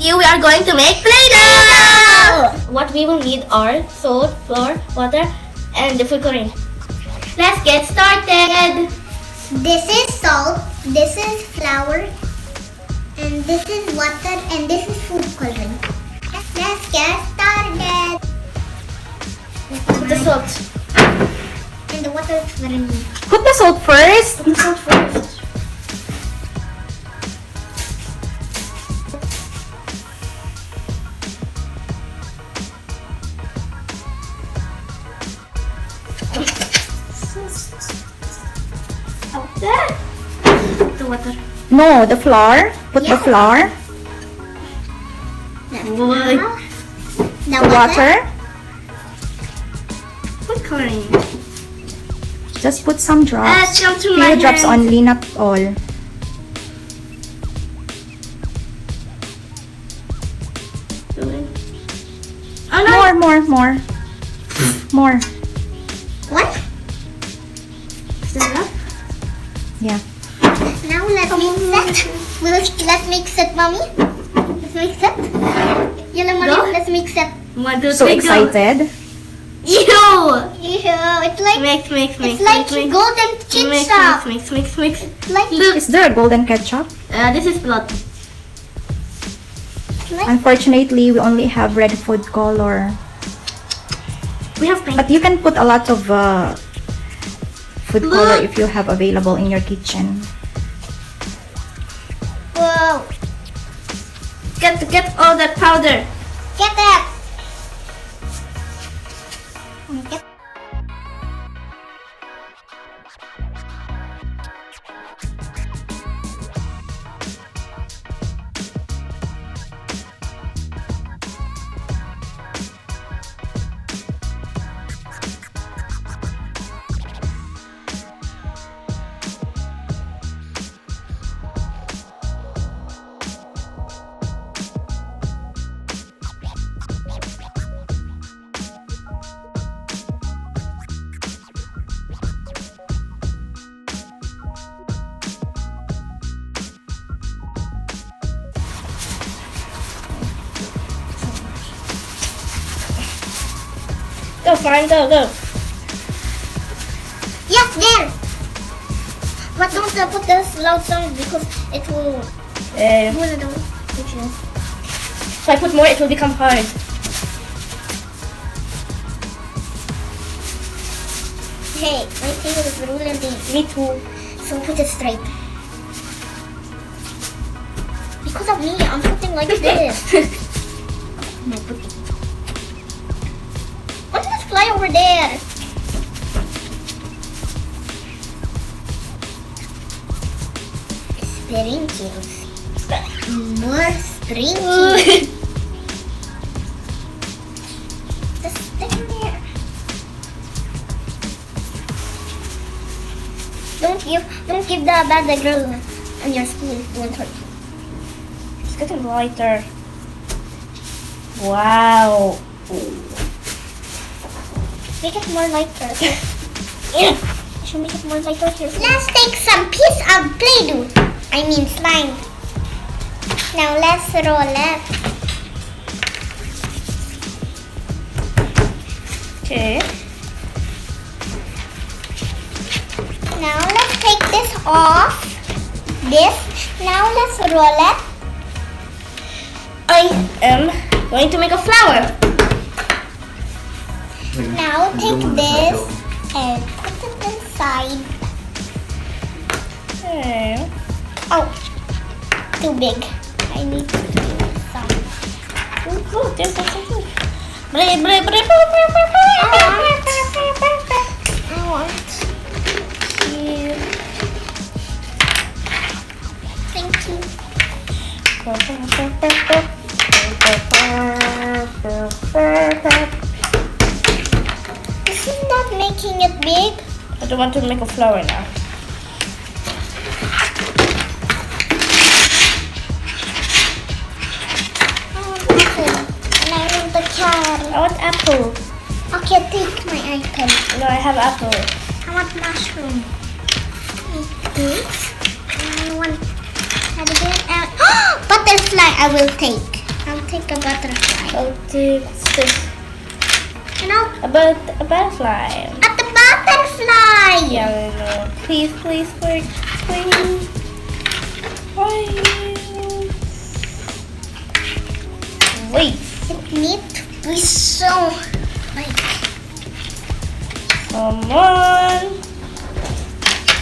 you, we are going to make Play-Doh! What we will need are salt, flour, water, and the food coloring. Let's get started! This is salt, this is flour, and this is water, and this is food coloring. Let's get started! Put the salt. And the water is very neat. Put the salt first. Put the salt first. The water. No, the flour. Put the flour. The Water. Food coloring. Just put some drops. Some to my Few drops hand. only, not all. Oh no! More. More. What? Is that enough? Yeah. Now let's mix it. Let's mix it, mommy. Let's mix it. Yellow mommy, Go. let's mix it. 1, 2, So 3, go. excited. Ew! Ew, it's like Mix. it's like golden ketchup. Mix. Like Look, Is there a golden ketchup? this is blood. Unfortunately, we only have red food color. We have pink. But you can put a lot of food Look. color if you have available in your kitchen. whoa. Get all that powder. Get that. Get. Go, fine, go. Yes, there. But don't put this loud sound because it will. If I put more, it will become hard. Hey, my finger is really deep. Me too. So put it straight. Because of me, I'm putting like this. No, put it. What does fly over there? Sprinkles. More sprinkles. Just stick there. Don't give the bad girl on your school. Don't hurt you. It's getting lighter. Wow. Make it more lighter. Yeah. I should make it more lighter here. Let's take some piece of Play-Doh. I mean slime. Now let's roll it. Okay. Now let's take this off. Now let's roll it. I am going to make a flower. Now take this and put it inside. Okay. Oh, too big. I need to do some. Oh, there's something. I want you. Thank you. This is not making it big. I don't want to make a flower now. I want apple. And I want the carrot. I want apple. Okay, take my apple. No, I have apple. I want mushroom. This. And I want butterfly I will take. take a butterfly. I'll take this. About A butterfly. at the butterfly. Yeah, I know. Please, please, please, please. Wait. It needs to be so like Come on.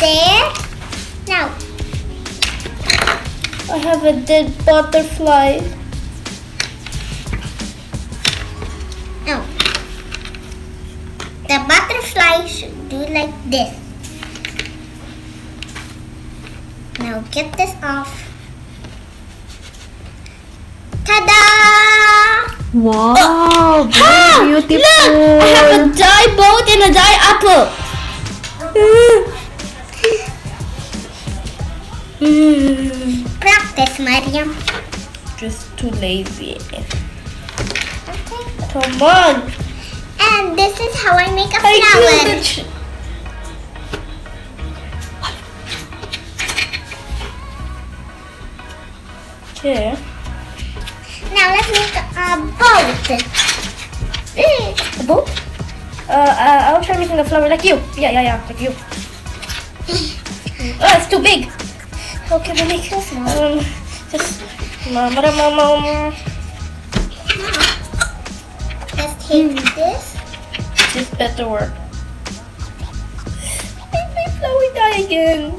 there. Now I have a dead butterfly. no. The butterfly should do like this. Now get this off. Ta-da! Wow, Ah, very beautiful. Look! I have a dye boat and a dye apple. Practice, Maryam. Just too lazy. Okay. Come on. And this is how I make a I flower. killed it. Okay. Now let's make a boat. A boat? I'll try making a flower like you. Yeah, like you. Oh, it's too big. How can I make this? Just Let's take this. This better work. Make my flower die again.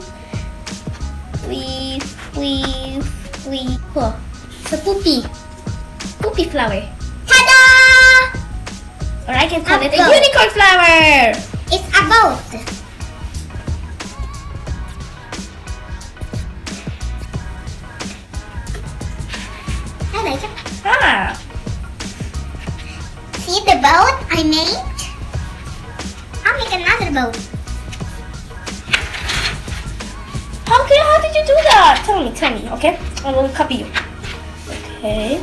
Please, please, please. Oh, it's a poopy flower. Ta-da! Or I can call it a Apple. unicorn flower. It's a boat. I like it. Ah, See the boat I made? I'll make another boat. how did you do that? Tell me, okay? I will copy you. Okay.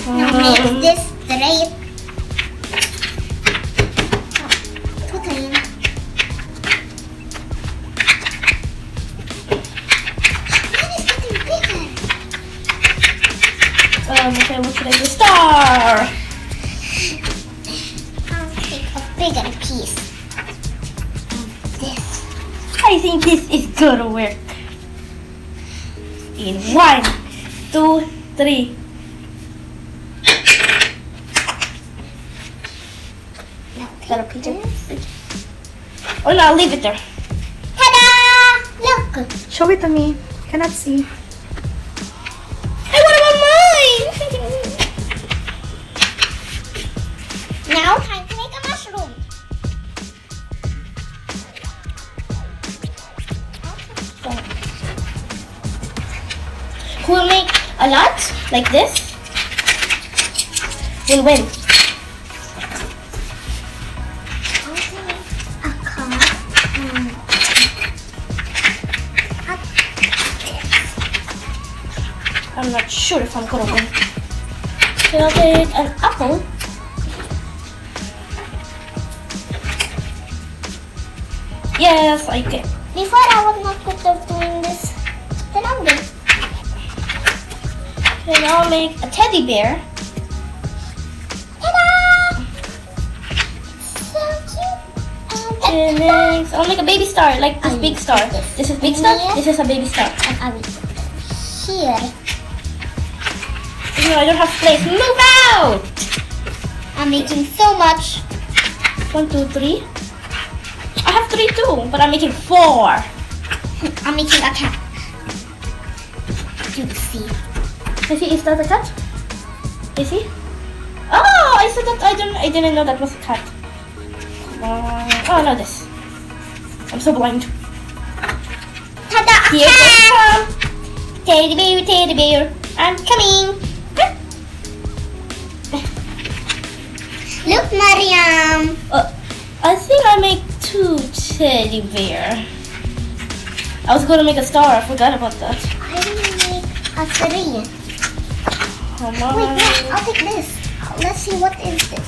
Now make this straight. Put it in. Mine is getting bigger. Okay, what should I do? Star. I'll take a bigger piece of this. I think this is gonna work. In 1, 2, 3. Now Gotta take put it. this. Oh no, I'll leave it there. Ta-da! Look. Show it to me. Cannot see. I want it on mine. Now time to make a mushroom. Who will make a lot like this will win. A card and I'm not sure if I'm gonna win. Should I take an apple? Yes, I can. before I was not good at doing this. Then I'm good. And I'll make a teddy bear. Ta-da! So cute. And next, I'll make a baby star, like this big star. This is big star. This is a baby star. And I will put it here. No, I don't have place. Move out! I'm making so much. 1, 2, 3. I have 3 too, but I'm making 4. I'm making a cat. You see. Is he? Is that a cat? Is he? Oh, I said that. I didn't know that was a cat. Come on. Oh no, this. I'm so blind. Ta-da! A Here cat! they come. Teddy bear. I'm coming. Look, Maryam. I think I make 2 teddy bear. I was gonna make a star. I forgot about that. I will make a 3. Come Wait, on. no, I'll take this. Let's see what is this.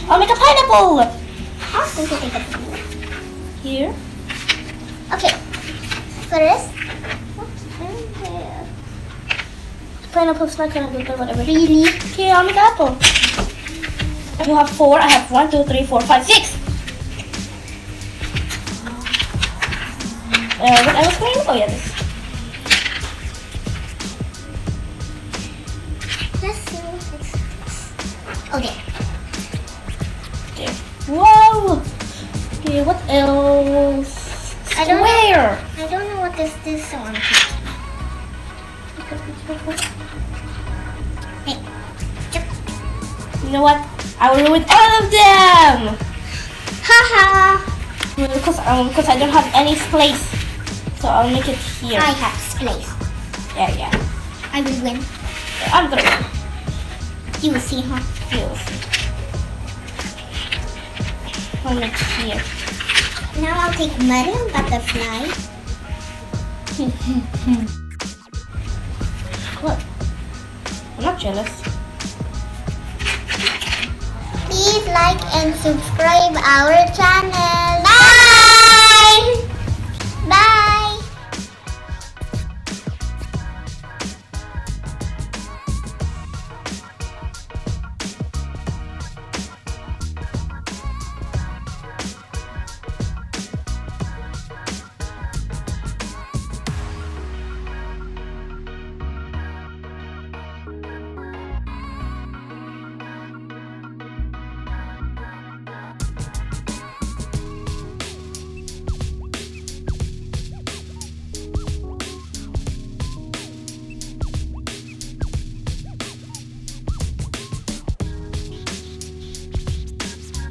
I'll make a pineapple. I'll also take a 3. Here. Okay. First, Pineapple's not gonna good, but whatever. Really? Okay, I'll make apple. You have 4, I have 1, 2, 3, 4, 5, 6. What I was going to... Oh, yeah, this. Let's see what it's... Okay. There. Whoa! Okay, what else? I don't know. Square! I don't know what is this one. Hey. You know what? I will ruin all of them! Haha! Because I don't have any space. So I'll make it here. I have space. Yeah. I will win. I'm gonna win. You will see, huh? You'll see. I'll make it here. Now I'll take Maryam butterfly. Look. I'm not jealous. Please like and subscribe our channel. Bye!